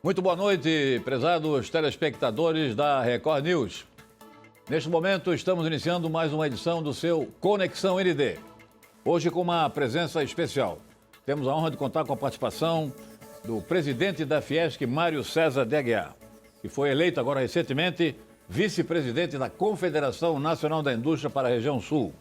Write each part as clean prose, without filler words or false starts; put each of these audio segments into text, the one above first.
Muito boa noite, prezados telespectadores da Record News. Neste momento, estamos iniciando mais uma edição do seu Conexão ND. Hoje com uma presença especial. Temos a honra de contar com a participação do presidente da Fiesc, Mário César de Aguiar, que foi eleito agora recentemente vice-presidente da Confederação Nacional da Indústria para a região Sul.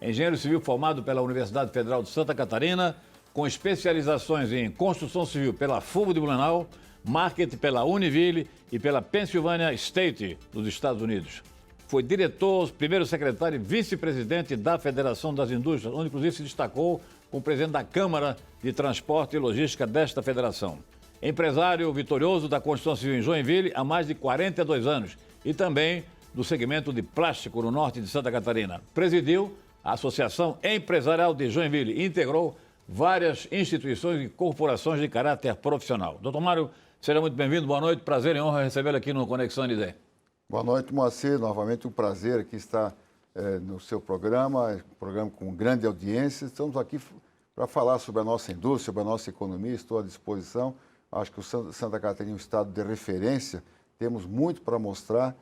Engenheiro civil formado pela Universidade Federal de Santa Catarina, com especializações em construção civil pela FUVO de Blumenau, marketing pela Univille e pela Pennsylvania State, dos Estados Unidos. Foi diretor, primeiro secretário e vice-presidente da Federação das Indústrias, onde inclusive se destacou como presidente da Câmara de Transporte e Logística desta federação. Empresário vitorioso da construção civil em Joinville há mais de 42 anos e também do segmento de plástico no norte de Santa Catarina. Presidiu a Associação Empresarial de Joinville e integrou várias instituições e corporações de caráter profissional. Doutor Mário, seja muito bem-vindo, boa noite, prazer e honra recebê-lo aqui no Conexão ND. Boa noite, Moacir, novamente um prazer aqui estar no seu programa, um programa com grande audiência. Estamos aqui para falar sobre a nossa indústria, sobre a nossa economia, estou à disposição. Acho que o Santa Catarina é um estado de referência, temos muito para mostrar,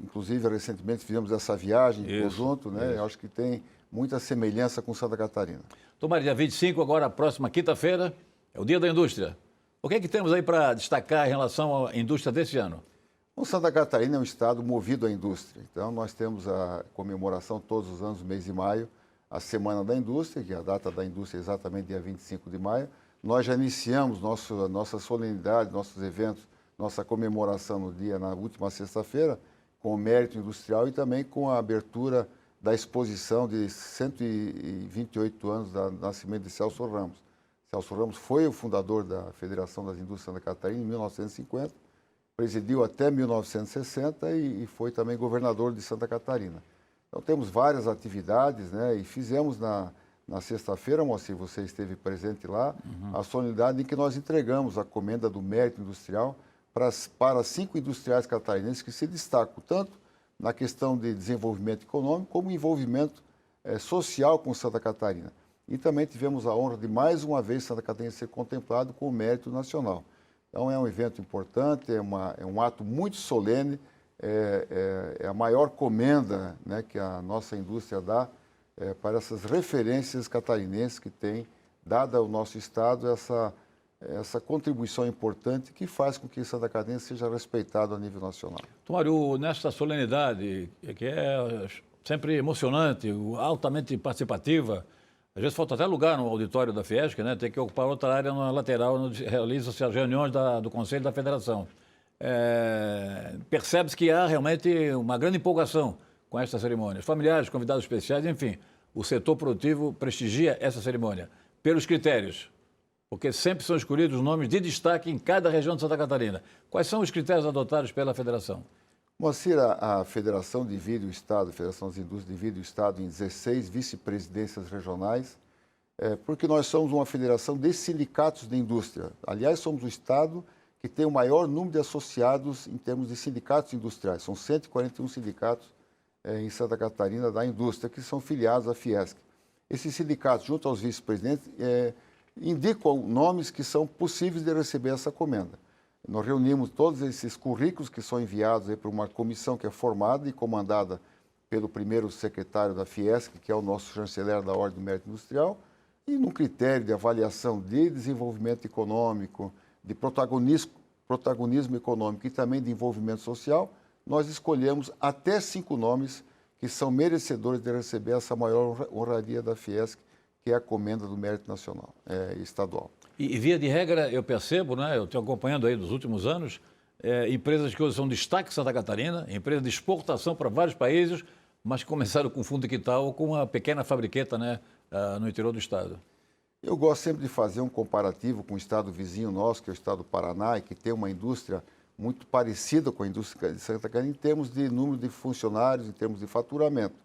inclusive recentemente fizemos essa viagem em conjunto, né? Acho que tem muita semelhança com Santa Catarina. Tomara, dia 25, agora a próxima quinta-feira, é o Dia da Indústria. O que é que temos aí para destacar em relação à indústria desse ano? O Santa Catarina é um estado movido à indústria. Então, nós temos a comemoração todos os anos, no mês de maio, a Semana da Indústria, que a data da indústria é exatamente dia 25 de maio. Nós já iniciamos nossa solenidade, nossos eventos, nossa comemoração na última sexta-feira, com o mérito industrial e também com a abertura da exposição de 128 anos do nascimento de Celso Ramos. Celso Ramos foi o fundador da Federação das Indústrias de Santa Catarina em 1950, presidiu até 1960 e foi também governador de Santa Catarina. Então temos várias atividades, né? E fizemos na sexta-feira, Moacir, você esteve presente lá, a solenidade em que nós entregamos a comenda do mérito industrial para 5 industriais catarinenses que se destacam tanto na questão de desenvolvimento econômico como envolvimento social com Santa Catarina. E também tivemos a honra de mais uma vez Santa Catarina ser contemplado com o mérito nacional. Então é um evento importante, é um ato muito solene, é a maior comenda, né, que a nossa indústria dá para essas referências catarinenses que tem dado ao nosso estado essa contribuição importante que faz com que Santa Catarina seja respeitado a nível nacional. Mário, nesta solenidade, que é sempre emocionante, altamente participativa, às vezes falta até lugar no auditório da Fiesc, né? Tem que ocupar outra área na lateral, onde realizam-se as reuniões do Conselho da Federação. Percebe-se que há realmente uma grande empolgação com esta cerimônia. Familiares, convidados especiais, enfim, o setor produtivo prestigia essa cerimônia pelos critérios, porque sempre são escolhidos nomes de destaque em cada região de Santa Catarina. Quais são os critérios adotados pela Federação? Moacir, a Federação divide o Estado, a Federação das Indústrias divide o Estado em 16 vice-presidências regionais, porque nós somos uma federação de sindicatos de indústria. Aliás, somos o Estado que tem o maior número de associados em termos de sindicatos industriais. São 141 sindicatos em Santa Catarina da indústria que são filiados à Fiesc. Esses sindicatos, junto aos vice-presidentes, indicam nomes que são possíveis de receber essa comenda. Nós reunimos todos esses currículos que são enviados para uma comissão que é formada e comandada pelo primeiro secretário da Fiesc, que é o nosso chanceler da Ordem do Mérito Industrial, e num critério de avaliação de desenvolvimento econômico, de protagonismo econômico e também de envolvimento social, nós escolhemos até 5 nomes que são merecedores de receber essa maior honraria da Fiesc, que é a comenda do mérito nacional, estadual. E via de regra, eu percebo, né, eu estou acompanhando aí nos últimos anos, empresas que hoje são destaque em Santa Catarina, empresas de exportação para vários países, mas que começaram com fundo de quintal, com uma pequena fabriqueta, né, no interior do estado. Eu gosto sempre de fazer um comparativo com o estado vizinho nosso, que é o estado do Paraná, e que tem uma indústria muito parecida com a indústria de Santa Catarina em termos de número de funcionários, em termos de faturamento.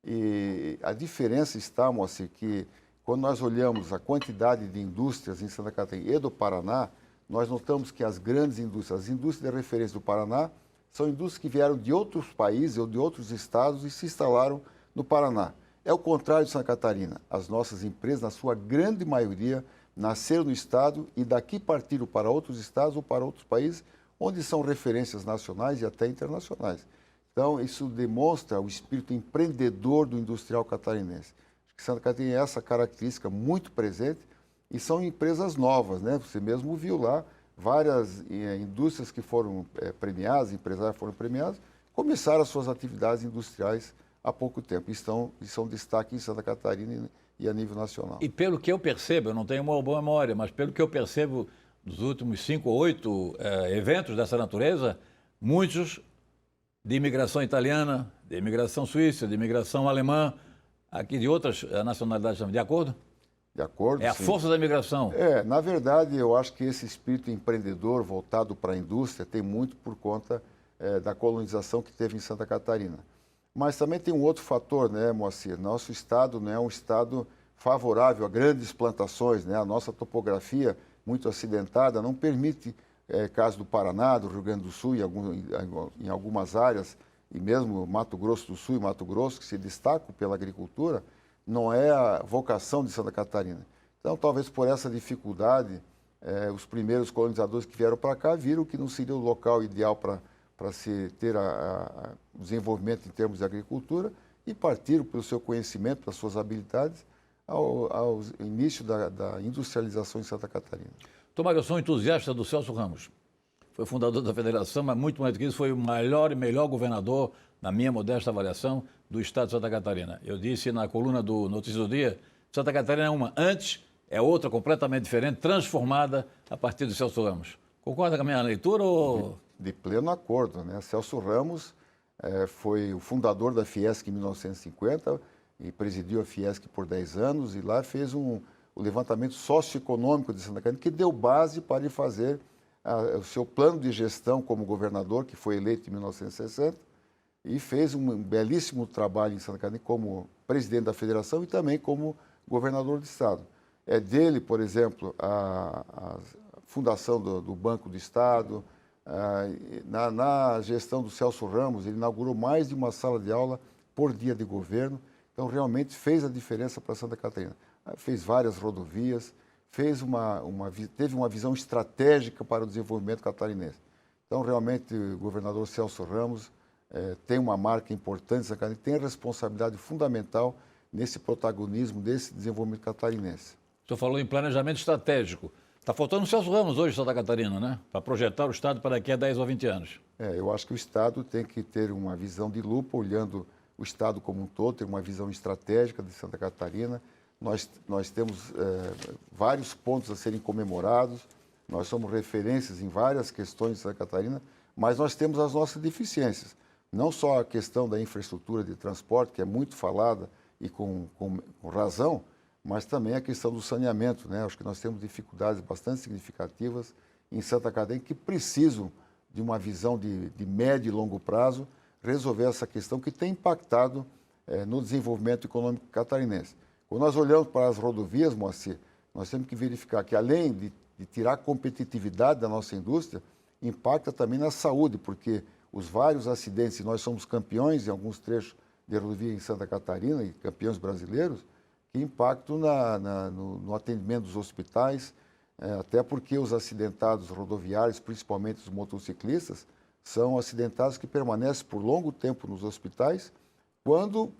E a diferença está, Moacir, que quando nós olhamos a quantidade de indústrias em Santa Catarina e do Paraná, nós notamos que as grandes indústrias, as indústrias de referência do Paraná, são indústrias que vieram de outros países ou de outros estados e se instalaram no Paraná. É o contrário de Santa Catarina. As nossas empresas, na sua grande maioria, nasceram no Estado e daqui partiram para outros estados ou para outros países, onde são referências nacionais e até internacionais. Então, isso demonstra o espírito empreendedor do industrial catarinense. Acho que Santa Catarina tem essa característica muito presente e são empresas novas, né? Você mesmo viu lá várias indústrias que foram premiadas, empresários foram premiados, começaram as suas atividades industriais há pouco tempo. E são destaque em Santa Catarina e a nível nacional. E pelo que eu percebo, eu não tenho uma boa memória, mas pelo que eu percebo dos últimos 5 ou 8 eventos dessa natureza, muitos de imigração italiana, de imigração suíça, de imigração alemã, aqui de outras nacionalidades também, de acordo? De acordo, É a sim. força da imigração. Na verdade, eu acho que esse espírito empreendedor voltado para a indústria tem muito por conta da colonização que teve em Santa Catarina. Mas também tem um outro fator, né, Moacir? Nosso estado não é um estado favorável a grandes plantações, né? A nossa topografia muito acidentada não permite, caso do Paraná, do Rio Grande do Sul, em algumas áreas, e mesmo Mato Grosso do Sul e Mato Grosso, que se destacam pela agricultura, não é a vocação de Santa Catarina. Então, talvez por essa dificuldade, os primeiros colonizadores que vieram para cá viram que não seria o local ideal para se ter o desenvolvimento em termos de agricultura e partiram pelo seu conhecimento, pelas suas habilidades, ao início da industrialização em Santa Catarina. Tomara, eu sou um entusiasta do Celso Ramos. Foi fundador da federação, mas muito mais do que isso, foi o maior e melhor governador, na minha modesta avaliação, do estado de Santa Catarina. Eu disse na coluna do Notícias do Dia, Santa Catarina é uma antes, é outra completamente diferente, transformada a partir do Celso Ramos. Concorda com a minha leitura ou... De pleno acordo, né? Celso Ramos foi o fundador da Fiesc em 1950 e presidiu a Fiesc por 10 anos e lá fez o levantamento socioeconômico de Santa Catarina, que deu base para ele fazer o seu plano de gestão como governador, que foi eleito em 1960, e fez um belíssimo trabalho em Santa Catarina como presidente da federação e também como governador do estado. É dele, por exemplo, a fundação do Banco do Estado. Na gestão do Celso Ramos, ele inaugurou mais de uma sala de aula por dia de governo, então realmente fez a diferença para Santa Catarina. Fez várias rodovias, teve uma visão estratégica para o desenvolvimento catarinense. Então, realmente, o governador Celso Ramos tem uma marca importante em Santa Catarina, tem responsabilidade fundamental nesse protagonismo desse desenvolvimento catarinense. O senhor falou em planejamento estratégico. Está faltando o Celso Ramos hoje em Santa Catarina, né? Para projetar o Estado para daqui a 10 ou 20 anos. Eu acho que o Estado tem que ter uma visão de lupa, olhando o Estado como um todo, ter uma visão estratégica de Santa Catarina. Nós temos vários pontos a serem comemorados, nós somos referências em várias questões de Santa Catarina, mas nós temos as nossas deficiências. Não só a questão da infraestrutura de transporte, que é muito falada e com razão, mas também a questão do saneamento, né? Acho que nós temos dificuldades bastante significativas em Santa Catarina que precisam de uma visão de médio e longo prazo resolver essa questão que tem impactado no desenvolvimento econômico catarinense. Quando nós olhamos para as rodovias, Moacir, nós temos que verificar que, além de tirar a competitividade da nossa indústria, impacta também na saúde, porque os vários acidentes, e nós somos campeões em alguns trechos de rodovia em Santa Catarina, e campeões brasileiros, que impactam no atendimento dos hospitais, até porque os acidentados rodoviários, principalmente os motociclistas, são acidentados que permanecem por longo tempo nos hospitais, quando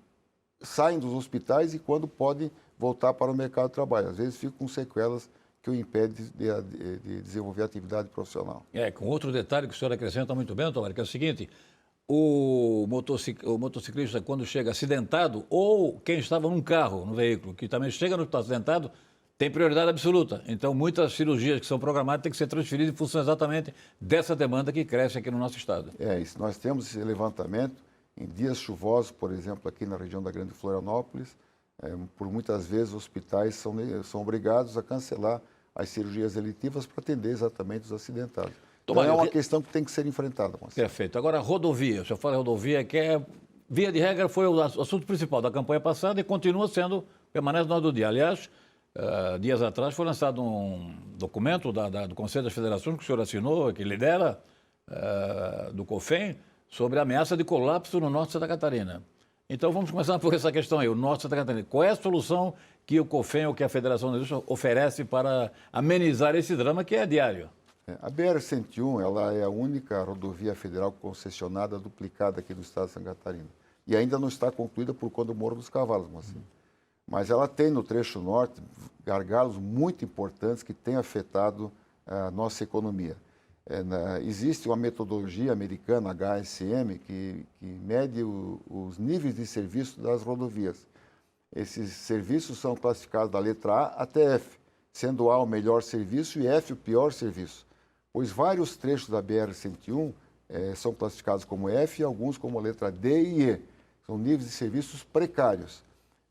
saem dos hospitais e quando podem voltar para o mercado de trabalho. Às vezes ficam com sequelas que o impedem de desenvolver a atividade profissional. Com outro detalhe que o senhor acrescenta muito bem, Tomara, que é o seguinte, o motociclista, quando chega acidentado, ou quem estava num carro, no veículo, que também chega no acidentado, tem prioridade absoluta. Então, muitas cirurgias que são programadas têm que ser transferidas em função exatamente dessa demanda que cresce aqui no nosso estado. Isso. Nós temos esse levantamento em dias chuvosos, por exemplo, aqui na região da Grande Florianópolis. Por muitas vezes, hospitais são obrigados a cancelar as cirurgias eletivas para atender exatamente os acidentados. Então, é uma questão que tem que ser enfrentada. Perfeito. Agora, rodovia. O senhor fala em rodovia, que via de regra, foi o assunto principal da campanha passada e continua sendo, permanece no ordem do dia. Aliás, dias atrás foi lançado um documento do Conselho das Federações, que o senhor assinou, que lidera, do COFEM, sobre a ameaça de colapso no norte de Santa Catarina. Então vamos começar por essa questão aí, o Norte de Santa Catarina. Qual é a solução que o COFEN ou que a Federação da Indústria oferece para amenizar esse drama que é diário? A BR-101 ela é a única rodovia federal concessionada duplicada aqui do estado de Santa Catarina. E ainda não está concluída por conta do Morro dos Cavalos, mas ela tem no trecho norte gargalos muito importantes que têm afetado a nossa economia. Existe uma metodologia americana, HSM, que mede os níveis de serviço das rodovias. Esses serviços são classificados da letra A até F, sendo A o melhor serviço e F o pior serviço. Pois vários trechos da BR-101 são classificados como F e alguns como a letra D e E. São níveis de serviços precários.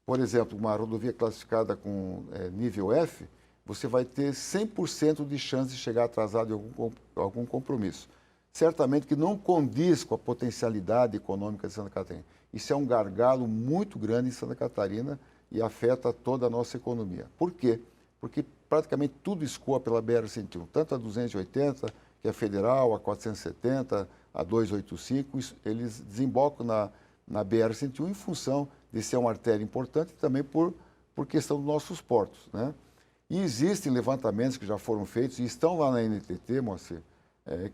Por exemplo, uma rodovia classificada com nível F, você vai ter 100% de chance de chegar atrasado em algum compromisso. Certamente que não condiz com a potencialidade econômica de Santa Catarina. Isso é um gargalo muito grande em Santa Catarina e afeta toda a nossa economia. Por quê? Porque praticamente tudo escoa pela BR-101, tanto a 280, que é federal, a 470, a 285, eles desembocam na BR-101 em função de ser uma artéria importante e também por questão dos nossos portos, né? E existem levantamentos que já foram feitos e estão lá na NTT, Moacir,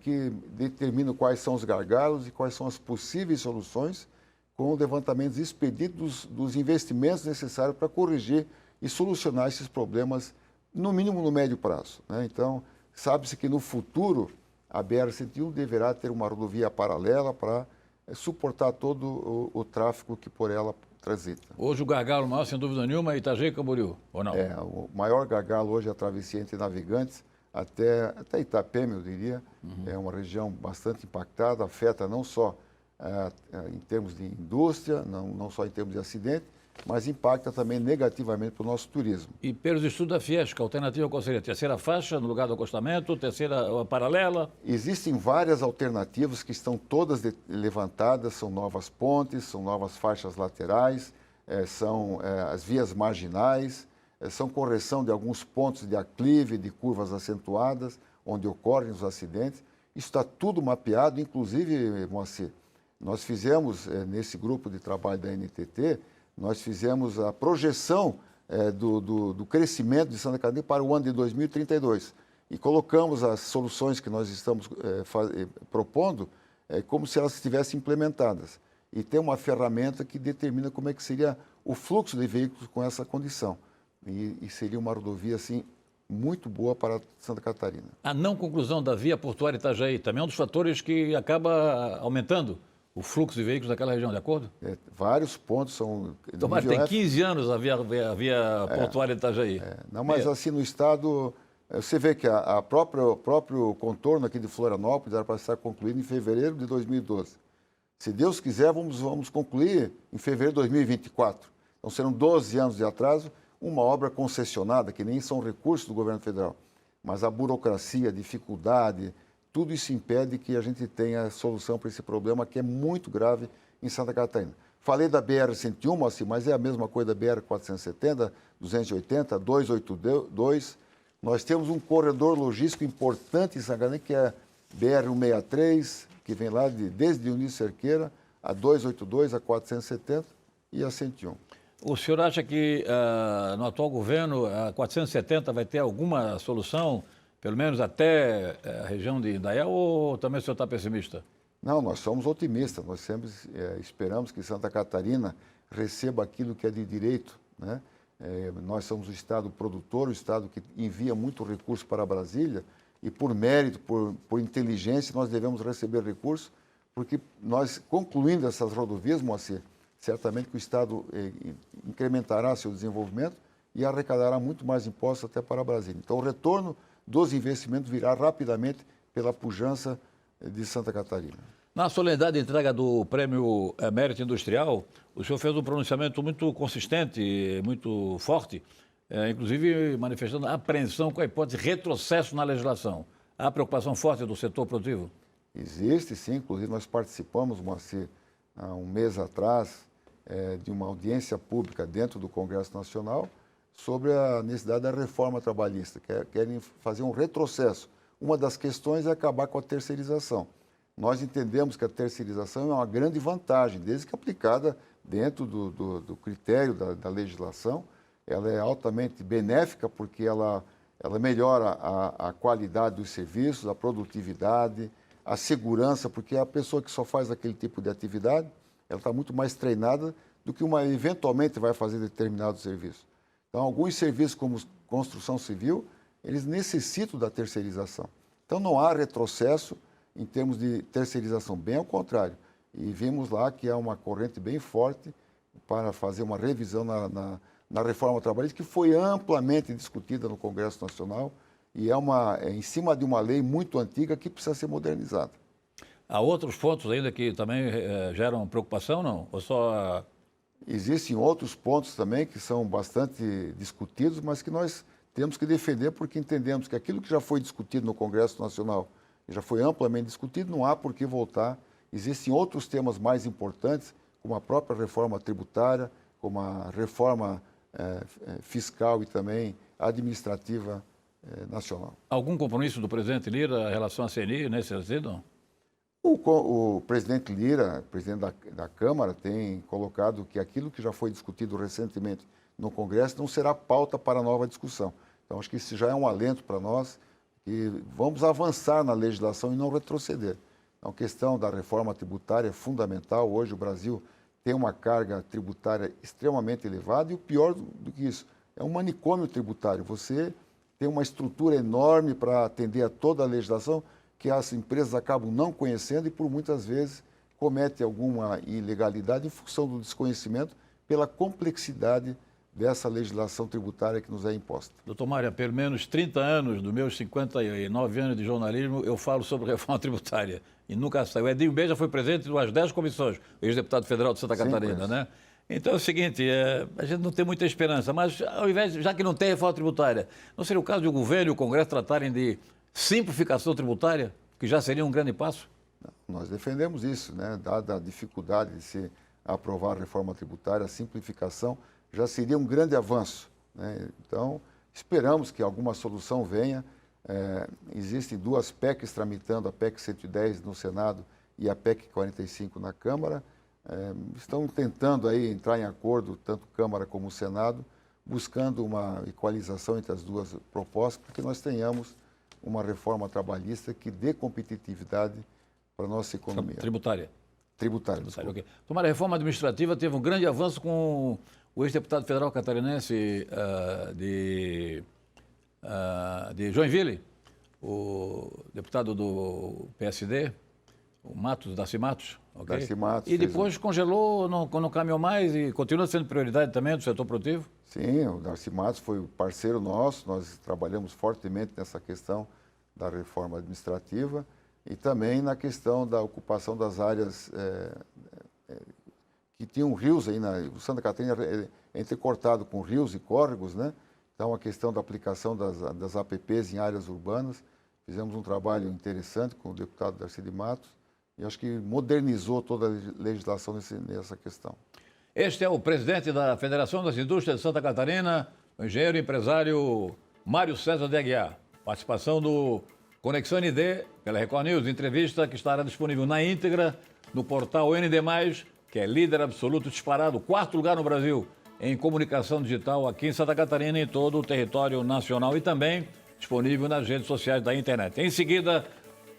que determinam quais são os gargalos e quais são as possíveis soluções com levantamentos expedidos dos investimentos necessários para corrigir e solucionar esses problemas, no mínimo no médio prazo, né? Então, sabe-se que no futuro a BR-101 deverá ter uma rodovia paralela para suportar todo o tráfego que por ela transita. Hoje o gargalo maior, sem dúvida nenhuma, é Itajaí e Camboriú, ou não? O maior gargalo hoje é a travessia entre Navegantes até Itapema, eu diria. É uma região bastante impactada, afeta não só em termos de indústria, não só em termos de acidente, mas impacta também negativamente para o nosso turismo. E pelos estudos da Fiesco, a alternativa qual seria? Terceira faixa no lugar do acostamento, terceira paralela? Existem várias alternativas que estão todas levantadas, são novas pontes, são novas faixas laterais, são as vias marginais, são correção de alguns pontos de aclive, de curvas acentuadas, onde ocorrem os acidentes. Isso está tudo mapeado, inclusive, Moacir, nós fizemos, nesse grupo de trabalho da NTT, nós fizemos a projeção do crescimento de Santa Catarina para o ano de 2032 e colocamos as soluções que nós estamos propondo como se elas estivessem implementadas. E tem uma ferramenta que determina como é que seria o fluxo de veículos com essa condição. E seria uma rodovia, assim, muito boa para Santa Catarina. A não conclusão da via portuária Itajaí também é um dos fatores que acaba aumentando o fluxo de veículos daquela região, de acordo? Vários pontos são... Então, mas tem 15 anos a via portuária de Itajaí. Não, mas assim, no estado, você vê que o próprio contorno aqui de Florianópolis era para estar concluído em fevereiro de 2012. Se Deus quiser, vamos concluir em fevereiro de 2024. Então, serão 12 anos de atraso, uma obra concessionada, que nem são recursos do governo federal. Mas a burocracia, a dificuldade, tudo isso impede que a gente tenha solução para esse problema que é muito grave em Santa Catarina. Falei da BR-101, assim, mas é a mesma coisa da BR-470, 280, 282. Nós temos um corredor logístico importante em Santa Catarina, que é BR-163, que vem lá desde Dionísio Cerqueira, a 282, a 470 e a 101. O senhor acha que no atual governo a 470 vai ter alguma solução, pelo menos até a região de Indaial, ou também o senhor está pessimista? Não, nós somos otimistas. Nós sempre esperamos que Santa Catarina receba aquilo que é de direito, né? Nós somos o estado produtor, o estado que envia muito recurso para Brasília e por mérito, por inteligência, nós devemos receber recursos, porque nós, concluindo essas rodovias, Moacir, certamente que o estado incrementará seu desenvolvimento e arrecadará muito mais impostos até para Brasília. Então, o retorno dos investimentos virá rapidamente pela pujança de Santa Catarina. Na solenidade de entrega do Prêmio Mérito Industrial, o senhor fez um pronunciamento muito consistente, muito forte, inclusive manifestando apreensão com a hipótese de retrocesso na legislação. Há preocupação forte do setor produtivo? Existe, sim. Inclusive, nós participamos, Moacir, há um mês atrás, de uma audiência pública dentro do Congresso Nacional sobre a necessidade da reforma trabalhista, que querem fazer um retrocesso. Uma das questões é acabar com a terceirização. nós entendemos que a terceirização é uma grande vantagem, desde que aplicada dentro do critério da legislação. Ela é altamente benéfica porque ela melhora a qualidade dos serviços, a produtividade, a segurança, porque a pessoa que só faz aquele tipo de atividade, ela está muito mais treinada do que uma eventualmente vai fazer determinado serviço. Então, alguns serviços como construção civil, eles necessitam da terceirização. Então, não há retrocesso em termos de terceirização, bem ao contrário. E vimos lá que há uma corrente bem forte para fazer uma revisão na reforma trabalhista, que foi amplamente discutida no Congresso Nacional e é em cima de uma lei muito antiga que precisa ser modernizada. Há outros pontos ainda que também geram preocupação, não? Ou só... Existem outros pontos também que são bastante discutidos, mas que nós temos que defender porque entendemos que aquilo que já foi discutido no Congresso Nacional e já foi amplamente discutido, não há por que voltar. Existem outros temas mais importantes, como a própria reforma tributária, como a reforma fiscal e também administrativa nacional. Algum compromisso do presidente Lira em relação à CNI nesse sentido? O presidente Lira, presidente da Câmara, tem colocado que aquilo que já foi discutido recentemente no Congresso não será pauta para nova discussão. Então, acho que isso já é um alento para nós e vamos avançar na legislação e não retroceder. Então, a questão da reforma tributária é fundamental. Hoje o Brasil tem uma carga tributária extremamente elevada e o pior do que isso, é um manicômio tributário. Você tem uma estrutura enorme para atender a toda a legislação que as empresas acabam não conhecendo e por muitas vezes cometem alguma ilegalidade em função do desconhecimento pela complexidade dessa legislação tributária que nos é imposta. Doutor Mário, há pelo menos 30 anos, dos meus 59 anos de jornalismo, eu falo sobre reforma tributária e nunca saiu. O Edinho B já foi presidente de umas 10 comissões, ex-deputado federal de Santa Catarina, né? Então é o seguinte, a gente não tem muita esperança, mas ao invés, já que não tem reforma tributária, não seria o caso de o governo e o Congresso tratarem de simplificação tributária, que já seria um grande passo? Nós defendemos isso, né? Dada a dificuldade de se aprovar a reforma tributária, a simplificação já seria um grande avanço, né? Então, esperamos que alguma solução venha. Existem duas PECs tramitando, a PEC 110 no Senado e a PEC 45 na Câmara. Estão tentando aí entrar em acordo, tanto Câmara como Senado, buscando uma equalização entre as duas propostas, para que nós tenhamos uma reforma trabalhista que dê competitividade para a nossa economia. Tributária. Tributária, okay. Tomara, a reforma administrativa teve um grande avanço com o ex-deputado federal catarinense de Joinville, o deputado do PSD, o Darcy Matos. Okay? Darcy Matos. E depois congelou, não caminhou mais e continua sendo prioridade também do setor produtivo? Sim, o Darcy Matos foi o parceiro nosso, nós trabalhamos fortemente nessa questão da reforma administrativa e também na questão da ocupação das áreas que tinham rios aí, o Santa Catarina é entrecortado com rios e córregos, né? Então, a questão da aplicação das APPs em áreas urbanas, fizemos um trabalho interessante com o deputado Darcy de Matos e acho que modernizou toda a legislação nessa questão. Este é o presidente da Federação das Indústrias de Santa Catarina, o engenheiro e empresário Mário César de Aguiar. Participação do Conexão ND pela Record News, entrevista que estará disponível na íntegra no portal ND+, que é líder absoluto disparado, 4º lugar no Brasil em comunicação digital aqui em Santa Catarina e em todo o território nacional e também disponível nas redes sociais da internet. Em seguida,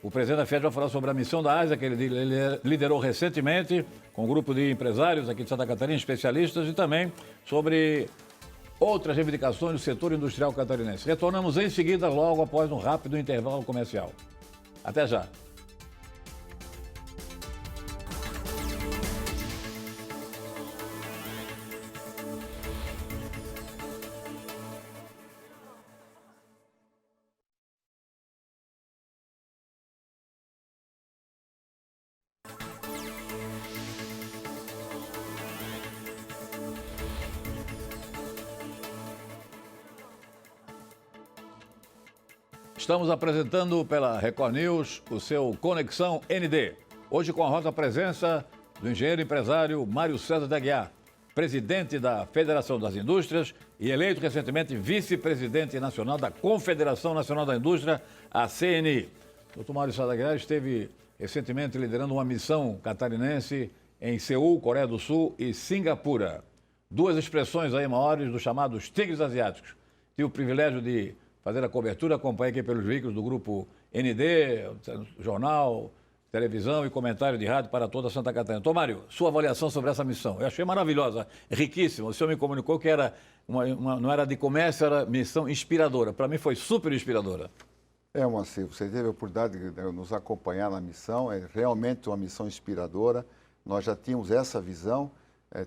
o presidente da FIED vai falar sobre a missão da Ásia, que ele liderou recentemente, com um grupo de empresários aqui de Santa Catarina, especialistas, e também sobre outras reivindicações do setor industrial catarinense. Retornamos em seguida, logo após um rápido intervalo comercial. Até já. Estamos apresentando pela Record News o seu Conexão ND. Hoje com a honrosa presença do engenheiro empresário Mário César de Aguiar, presidente da Federação das Indústrias e eleito recentemente vice-presidente nacional da Confederação Nacional da Indústria, a CNI. Doutor Mário César de Aguiar esteve recentemente liderando uma missão catarinense em Seul, Coreia do Sul e Singapura. Duas expressões aí maiores dos chamados tigres asiáticos. Tive o privilégio de fazer a cobertura, acompanhei aqui pelos veículos do grupo ND, jornal, televisão e comentário de rádio para toda Santa Catarina. Tomário, sua avaliação sobre essa missão. Eu achei maravilhosa, riquíssima. O senhor me comunicou que era não era de comércio, era missão inspiradora. Para mim foi super inspiradora. Moacir, você teve a oportunidade de nos acompanhar na missão, é realmente uma missão inspiradora. Nós já tínhamos essa visão,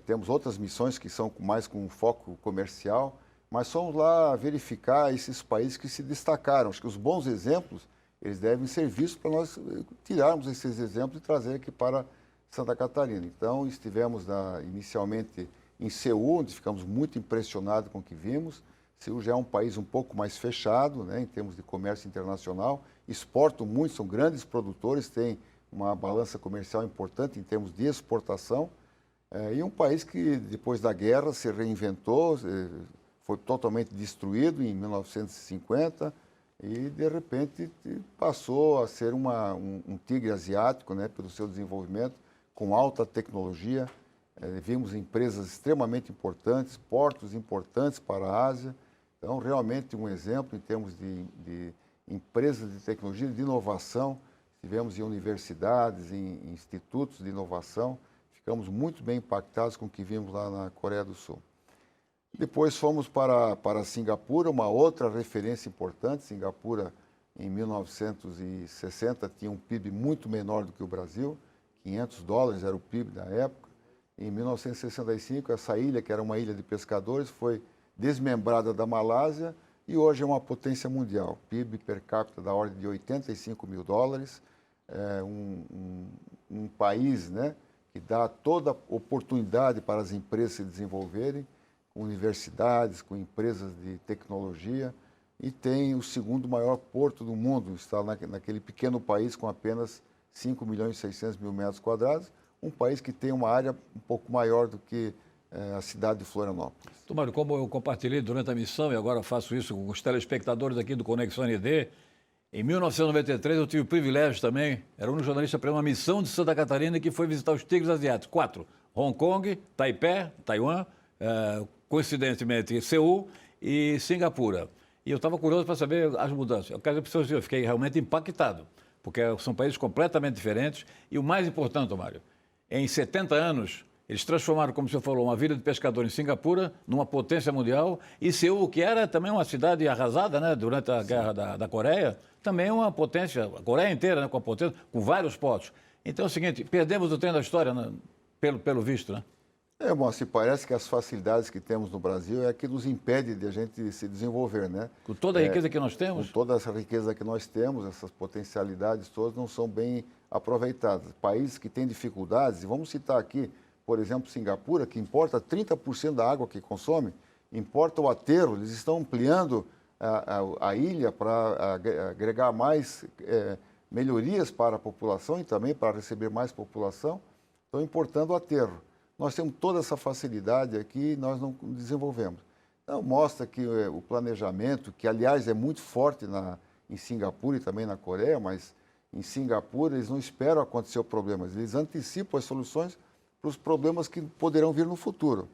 temos outras missões que são mais com foco comercial, mas fomos lá verificar esses países que se destacaram. Acho que os bons exemplos, eles devem ser vistos para nós tirarmos esses exemplos e trazer aqui para Santa Catarina. Então, estivemos inicialmente em Seul, onde ficamos muito impressionados com o que vimos. Seul já é um país um pouco mais fechado, né, em termos de comércio internacional, exportam muito, são grandes produtores, têm uma balança comercial importante em termos de exportação, e um país que depois da guerra se reinventou, foi totalmente destruído em 1950 e de repente passou a ser um tigre asiático, né, pelo seu desenvolvimento com alta tecnologia. Vimos empresas extremamente importantes, portos importantes para a Ásia. Então, realmente um exemplo em termos de empresas de tecnologia, de inovação. Estivemos em universidades, em institutos de inovação. Ficamos muito bem impactados com o que vimos lá na Coreia do Sul. Depois fomos para Singapura, uma outra referência importante. Singapura, em 1960, tinha um PIB muito menor do que o Brasil. $500 era o PIB da época. Em 1965, essa ilha, que era uma ilha de pescadores, foi desmembrada da Malásia e hoje é uma potência mundial. PIB per capita da ordem de $85 mil. Um país, né, que dá toda oportunidade para as empresas se desenvolverem, com universidades, com empresas de tecnologia, e tem o segundo maior porto do mundo. Está naquele pequeno país com apenas 5.600.000 metros quadrados, um país que tem uma área um pouco maior do que a cidade de Florianópolis. Tomário, como eu compartilhei durante a missão, e agora faço isso com os telespectadores aqui do Conexão ND, em 1993 eu tive o privilégio também, era um jornalista para uma missão de Santa Catarina que foi visitar os tigres asiáticos. 4, Hong Kong, Taipei, Taiwan, coincidentemente Seul e Singapura. E eu estava curioso para saber as mudanças. Eu fiquei realmente impactado, porque são países completamente diferentes. E o mais importante, Tomário, em 70 anos, eles transformaram, como o senhor falou, uma vila de pescador em Singapura numa potência mundial. E Seul, que era também uma cidade arrasada, né, durante a guerra da Coreia, também é uma potência, a Coreia inteira, né, com a potência, com vários portos. Então é o seguinte, perdemos o trem da história, né, pelo visto, né? Moacir, parece que as facilidades que temos no Brasil é que nos impede de a gente se desenvolver, né? Com toda a riqueza que nós temos? Com toda essa riqueza que nós temos, essas potencialidades todas não são bem aproveitadas. Países que têm dificuldades, e vamos citar aqui, por exemplo, Singapura, que importa 30% da água que consome, importa o aterro, eles estão ampliando a ilha para agregar mais melhorias para a população e também para receber mais população, estão importando o aterro. Nós temos toda essa facilidade aqui e nós não desenvolvemos. Então, mostra que o planejamento, que aliás é muito forte em Singapura e também na Coreia, mas em Singapura eles não esperam acontecer o problema, eles antecipam as soluções para os problemas que poderão vir no futuro.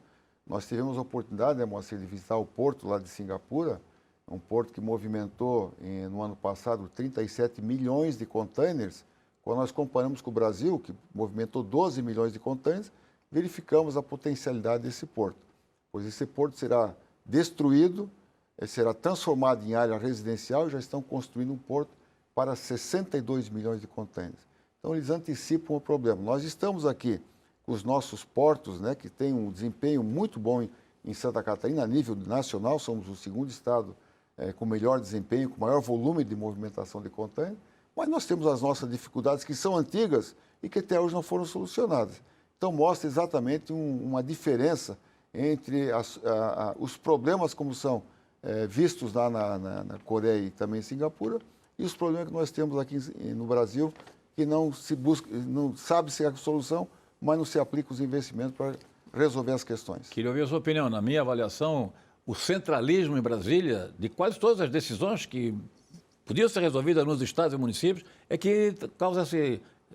Nós tivemos a oportunidade, né, Moacir, de visitar o porto lá de Singapura, um porto que movimentou no ano passado 37 milhões de containers. Quando nós comparamos com o Brasil, que movimentou 12 milhões de containers, verificamos a potencialidade desse porto, pois esse porto será destruído, será transformado em área residencial e já estão construindo um porto para 62 milhões de containers. Então, eles antecipam o problema. Nós estamos aqui com os nossos portos, né, que têm um desempenho muito bom em Santa Catarina, a nível nacional, somos o segundo estado com melhor desempenho, com maior volume de movimentação de containers, mas nós temos as nossas dificuldades que são antigas e que até hoje não foram solucionadas. Então, mostra exatamente uma diferença entre os problemas como são vistos lá na Coreia e também em Singapura e os problemas que nós temos aqui no Brasil, que não sabe-se a solução, mas não se aplica os investimentos para resolver as questões. Queria ouvir a sua opinião. Na minha avaliação, o centralismo em Brasília, de quase todas as decisões que podiam ser resolvidas nos estados e municípios, é que causa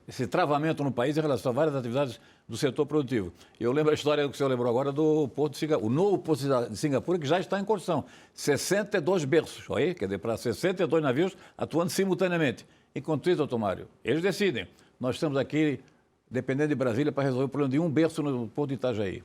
esse travamento no país em relação a várias atividades do setor produtivo. Eu lembro a história que o senhor lembrou agora do Porto de Singapura, o novo Porto de Singapura, que já está em construção. 62 berços, aí, quer dizer, para 62 navios atuando simultaneamente. Enquanto isso, doutor Mário, eles decidem. Nós estamos aqui, dependendo de Brasília, para resolver o problema de um berço no Porto de Itajaí.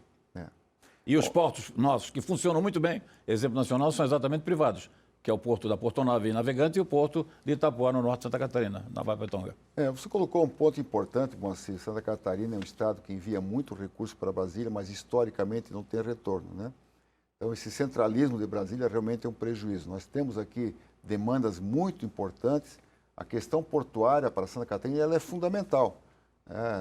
E os portos nossos, que funcionam muito bem, exemplo nacional, são exatamente privados, que é o porto da Portonave e Navegante e o porto de Itapuã, no norte de Santa Catarina, na Vaipetonga. Você colocou um ponto importante, Moacir. Santa Catarina é um estado que envia muito recurso para Brasília, mas historicamente não tem retorno, né? Então, esse centralismo de Brasília realmente é um prejuízo. Nós temos aqui demandas muito importantes. A questão portuária para Santa Catarina ela é fundamental.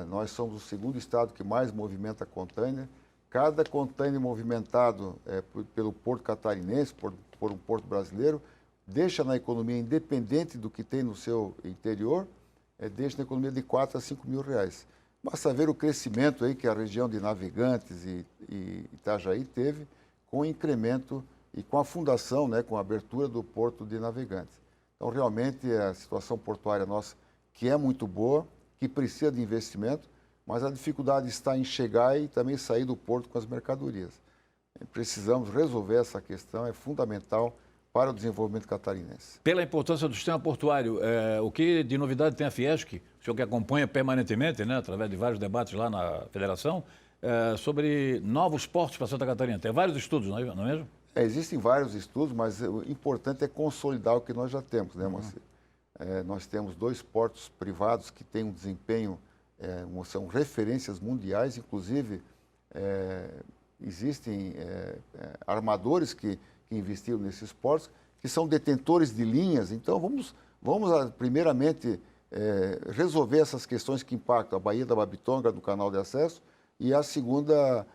Nós somos o segundo estado que mais movimenta container. Cada container movimentado pelo porto catarinense, por um porto brasileiro, deixa na economia, independente do que tem no seu interior, deixa na economia de 4 a 5 mil reais. Basta ver o crescimento aí que a região de Navegantes e Itajaí teve com o incremento e com a fundação, né, com a abertura do porto de Navegantes. Então, realmente, a situação portuária nossa, que é muito boa, que precisa de investimento, mas a dificuldade está em chegar e também sair do porto com as mercadorias. Precisamos resolver essa questão, é fundamental para o desenvolvimento catarinense. Pela importância do sistema portuário, o que de novidade tem a Fiesc, o senhor que acompanha permanentemente, né, através de vários debates lá na federação, sobre novos portos para Santa Catarina? Tem vários estudos, não é mesmo? Existem vários estudos, mas o importante é consolidar o que nós já temos, né, Moacir? Nós temos 2 portos privados que têm um desempenho, são referências mundiais, inclusive existem armadores que investiram nesses portos, que são detentores de linhas. Então, vamos primeiramente resolver essas questões que impactam a Baía da Babitonga, do canal de acesso, e a segunda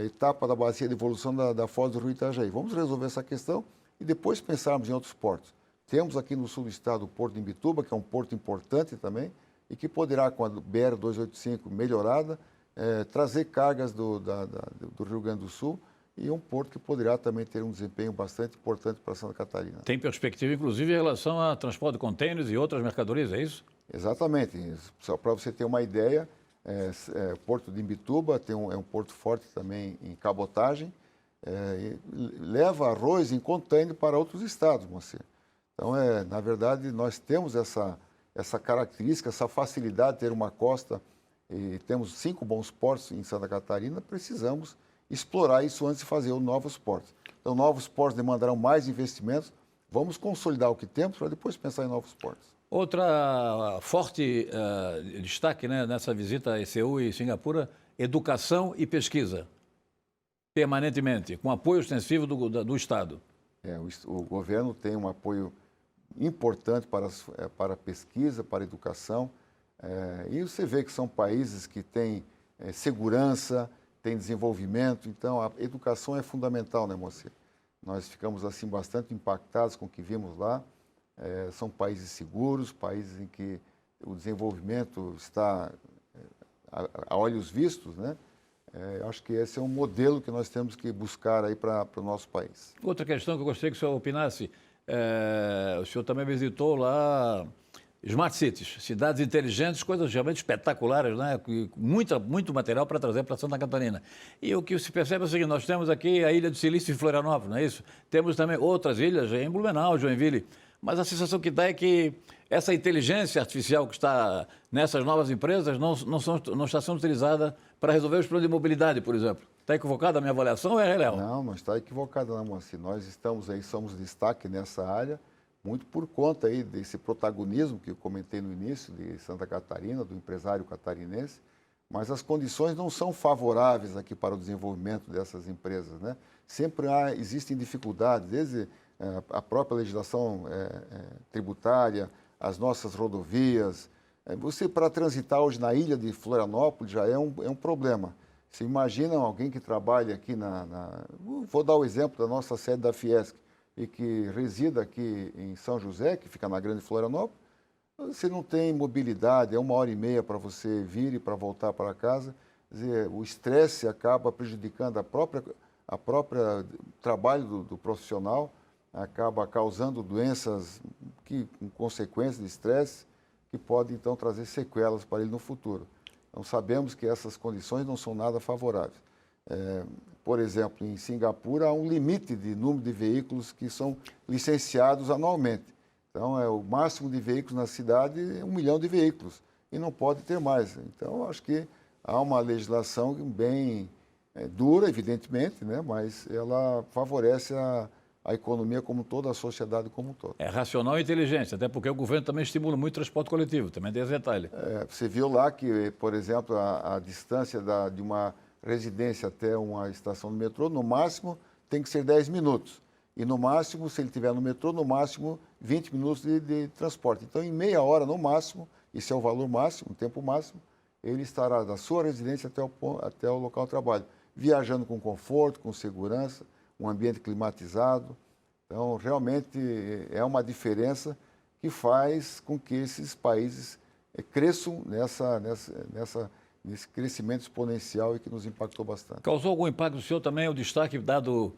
etapa da bacia de evolução da Foz do Rio Itajaí. Vamos resolver essa questão e depois pensarmos em outros portos. Temos aqui no sul do estado o Porto de Imbituba, que é um porto importante também, e que poderá, com a BR-285 melhorada, trazer cargas do Rio Grande do Sul, e um porto que poderá também ter um desempenho bastante importante para Santa Catarina. Tem perspectiva, inclusive, em relação a transporte de contêineres e outras mercadorias, é isso? Exatamente. Só para você ter uma ideia, Porto de Imbituba é um porto forte também em cabotagem, e leva arroz em contêiner para outros estados, Moacir. Então, na verdade, nós temos essa característica, essa facilidade de ter uma costa, e temos 5 bons portos em Santa Catarina, precisamos explorar isso antes de fazer os novos portos. Então, novos portos demandarão mais investimentos, vamos consolidar o que temos para depois pensar em novos portos. Outra forte destaque, né, nessa visita a ECU e Singapura, educação e pesquisa, permanentemente, com apoio extensivo do Estado. O governo tem um apoio importante para a pesquisa, para a educação, e você vê que são países que têm segurança, têm desenvolvimento, então a educação é fundamental, né, Moacir? Nós ficamos assim bastante impactados com o que vimos lá. São países seguros, países em que o desenvolvimento está a olhos vistos, né? Acho que esse é um modelo que nós temos que buscar aí para o nosso país. Outra questão que eu gostaria que o senhor opinasse, o senhor também visitou lá Smart Cities, cidades inteligentes, coisas realmente espetaculares, né? Muito material para trazer para Santa Catarina. E o que se percebe é o seguinte, nós temos aqui a Ilha do Silício em Florianópolis, não é isso? Temos também outras ilhas em Blumenau, Joinville, mas a sensação que dá é que essa inteligência artificial que está nessas novas empresas não está sendo utilizada para resolver os problemas de mobilidade, por exemplo. Está equivocada a minha avaliação ou é real? Não está equivocada, não, Moacir. Nós estamos aí, somos destaque nessa área, muito por conta aí desse protagonismo que eu comentei no início, de Santa Catarina, do empresário catarinense, mas as condições não são favoráveis aqui para o desenvolvimento dessas empresas, né? Sempre existem dificuldades, desde a própria legislação tributária, as nossas rodovias. Você, para transitar hoje na ilha de Florianópolis, já é um problema. Você imagina alguém que trabalha aqui vou dar o exemplo da nossa sede da Fiesc, e que resida aqui em São José, que fica na Grande Florianópolis, você não tem mobilidade, é 1h30 para você vir e para voltar para casa. Quer dizer, o estresse acaba prejudicando a própria trabalho do profissional, acaba causando doenças com consequências de estresse. que pode, então, trazer sequelas para ele no futuro. Então, sabemos que essas condições não são nada favoráveis. Por exemplo, em Singapura, há um limite de número de veículos que são licenciados anualmente. Então, o máximo de veículos na cidade é 1 milhão de veículos, e não pode ter mais. Então, acho que há uma legislação bem dura, evidentemente, né? Mas ela favorece a economia como toda, a sociedade como um todo. É racional e inteligente, até porque o governo também estimula muito o transporte coletivo, também tem esse detalhe. Você viu lá que, por exemplo, a distância de uma residência até uma estação do metrô, no máximo, tem que ser 10 minutos. E no máximo, se ele estiver no metrô, no máximo 20 minutos de transporte. Então, em meia hora, no máximo, esse é o valor máximo, o tempo máximo, ele estará da sua residência até o local de trabalho, viajando com conforto, com segurança, um ambiente climatizado. Então, realmente, é uma diferença que faz com que esses países cresçam nesse crescimento exponencial e que nos impactou bastante. Causou algum impacto no senhor também o destaque dado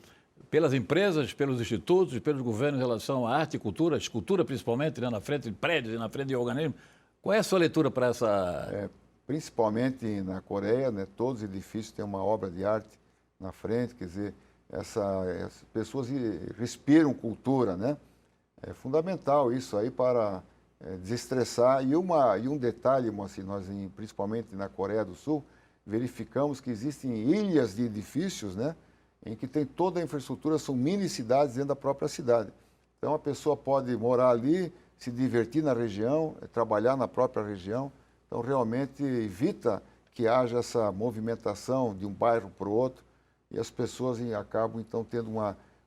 pelas empresas, pelos institutos e pelos governos em relação à arte e cultura, escultura principalmente, né, na frente de prédios e na frente de organismos? Qual é a sua leitura para essa... Principalmente na Coreia, né, todos os edifícios têm uma obra de arte na frente, quer dizer, essas pessoas respiram cultura, né? É fundamental isso aí para desestressar. E um detalhe, Moacir, nós, principalmente na Coreia do Sul, verificamos que existem ilhas de edifícios, né, em que tem toda a infraestrutura, são mini cidades dentro da própria cidade. Então a pessoa pode morar ali, se divertir na região, trabalhar na própria região. Então realmente evita que haja essa movimentação de um bairro para o outro e as pessoas acabam então tendo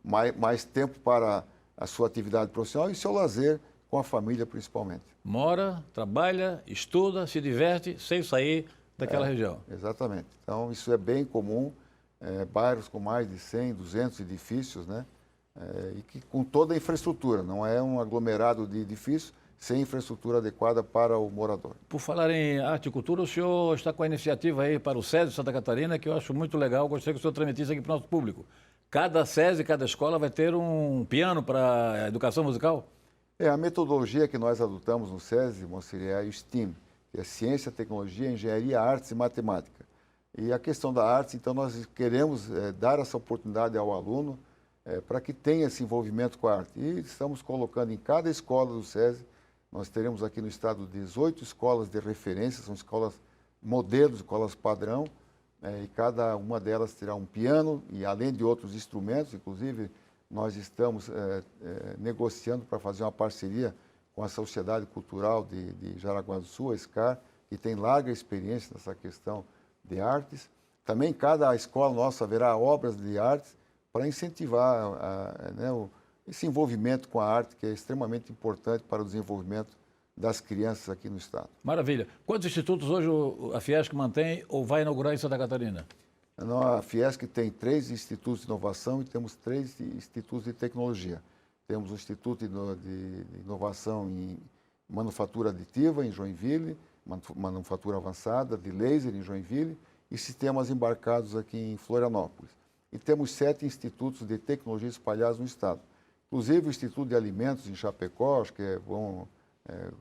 mais tempo para a sua atividade profissional e seu lazer com a família principalmente. Mora, trabalha, estuda, se diverte sem sair daquela região. Exatamente. Então isso é bem comum, bairros com mais de 100, 200 edifícios, né? E que com toda a infraestrutura, não é um aglomerado de edifícios sem infraestrutura adequada para o morador. Por falar em arte e cultura, o senhor está com a iniciativa aí para o SESI Santa Catarina, que eu acho muito legal, gostaria que o senhor transmitisse aqui para o nosso público. Cada SESI, cada escola vai ter um piano para a educação musical? A metodologia que nós adotamos no SESI, Moacir, é a STEAM, que é Ciência, Tecnologia, Engenharia, Artes e Matemática. E a questão da arte, então, nós queremos dar essa oportunidade ao aluno para que tenha esse envolvimento com a arte. E estamos colocando em cada escola do SESI, nós teremos aqui no estado 18 escolas de referência, são escolas modelos, escolas padrão, e cada uma delas terá um piano e além de outros instrumentos, inclusive nós estamos negociando para fazer uma parceria com a Sociedade Cultural de Jaraguá do Sul, a SCAR, que tem larga experiência nessa questão de artes. Também cada escola nossa haverá obras de artes para incentivar esse envolvimento com a arte, que é extremamente importante para o desenvolvimento das crianças aqui no estado. Maravilha. Quantos institutos hoje a Fiesc mantém ou vai inaugurar em Santa Catarina? A Fiesc tem 3 institutos de inovação e temos 3 institutos de tecnologia. Temos o Instituto de Inovação em Manufatura Aditiva, em Joinville, Manufatura Avançada, de Laser, em Joinville, e Sistemas Embarcados aqui em Florianópolis. E temos 7 institutos de tecnologia espalhados no estado. Inclusive o Instituto de Alimentos em Chapecó, acho que é bom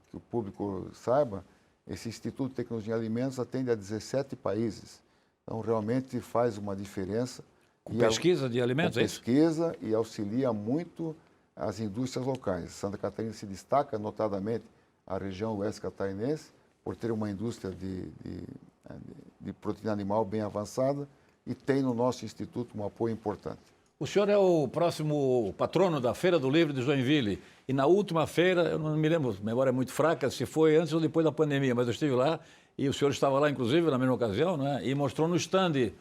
que o público saiba, esse Instituto de Tecnologia em Alimentos atende a 17 países. Então, realmente faz uma diferença. Com pesquisa de alimentos, é isso? Pesquisa e auxilia muito as indústrias locais. Santa Catarina se destaca notadamente a região oeste catarinense por ter uma indústria de proteína animal bem avançada e tem no nosso instituto um apoio importante. O senhor é o próximo patrono da Feira do Livro de Joinville. E na última feira, eu não me lembro, memória é muito fraca, se foi antes ou depois da pandemia, mas eu estive lá e o senhor estava lá, inclusive, na mesma ocasião, né? E mostrou no stand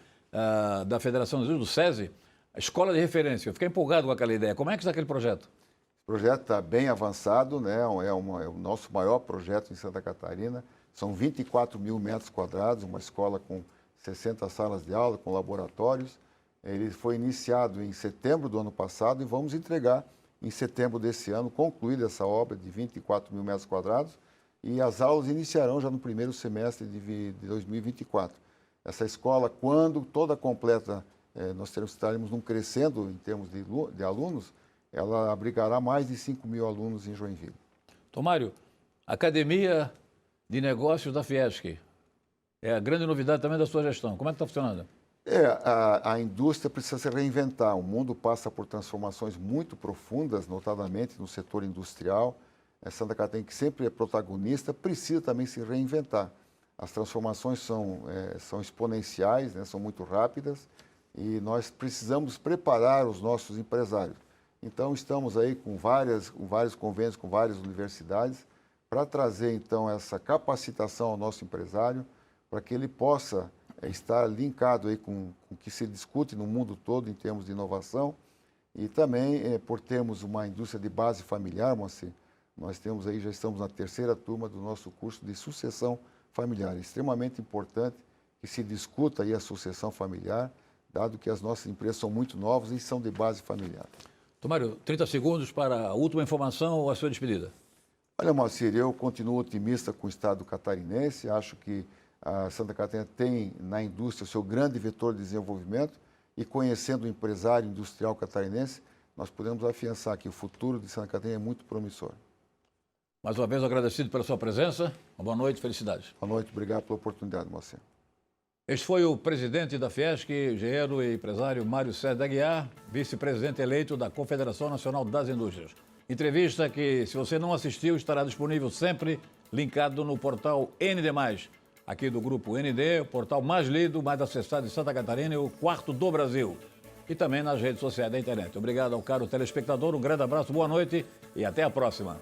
da Federação do SESI a escola de referência. Eu fiquei empolgado com aquela ideia. Como é que está aquele projeto? O projeto está bem avançado, né? É o nosso maior projeto em Santa Catarina. São 24 mil metros quadrados, uma escola com 60 salas de aula, com laboratórios. Ele foi iniciado em setembro do ano passado e vamos entregar em setembro desse ano, concluída essa obra de 24 mil metros quadrados, e as aulas iniciarão já no primeiro semestre de 2024. Essa escola, quando toda completa, nós estaremos crescendo em termos de alunos, ela abrigará mais de 5 mil alunos em Joinville. Tomário, Academia de Negócios da Fiesc. É a grande novidade também da sua gestão. Como é que está funcionando? A indústria precisa se reinventar. O mundo passa por transformações muito profundas, notadamente no setor industrial. Santa Catarina, que sempre é protagonista, precisa também se reinventar. As transformações são exponenciais, né, são muito rápidas e nós precisamos preparar os nossos empresários. Então, estamos aí com vários convênios com várias universidades para trazer, então, essa capacitação ao nosso empresário para que ele possa estar linkado aí com o que se discute no mundo todo em termos de inovação e também por termos uma indústria de base familiar, Moacir, nós temos aí, já estamos na 3ª turma do nosso curso de sucessão familiar. É extremamente importante que se discuta aí a sucessão familiar, dado que as nossas empresas são muito novas e são de base familiar. Tomário, 30 segundos para a última informação ou a sua despedida. Olha, Moacir, eu continuo otimista com o Estado catarinense, acho que a Santa Catarina tem na indústria o seu grande vetor de desenvolvimento e conhecendo o empresário industrial catarinense, nós podemos afiançar que o futuro de Santa Catarina é muito promissor. Mais uma vez, agradecido pela sua presença. Uma boa noite, felicidades. Boa noite, obrigado pela oportunidade, Moacir. Este foi o presidente da Fiesc, engenheiro e empresário Mário César Aguiar, vice-presidente eleito da Confederação Nacional das Indústrias. Entrevista que, se você não assistiu, estará disponível sempre linkado no portal ND+, aqui do Grupo ND, o portal mais lido, mais acessado de Santa Catarina e o 4º do Brasil. E também nas redes sociais da internet. Obrigado ao caro telespectador, um grande abraço, boa noite e até a próxima.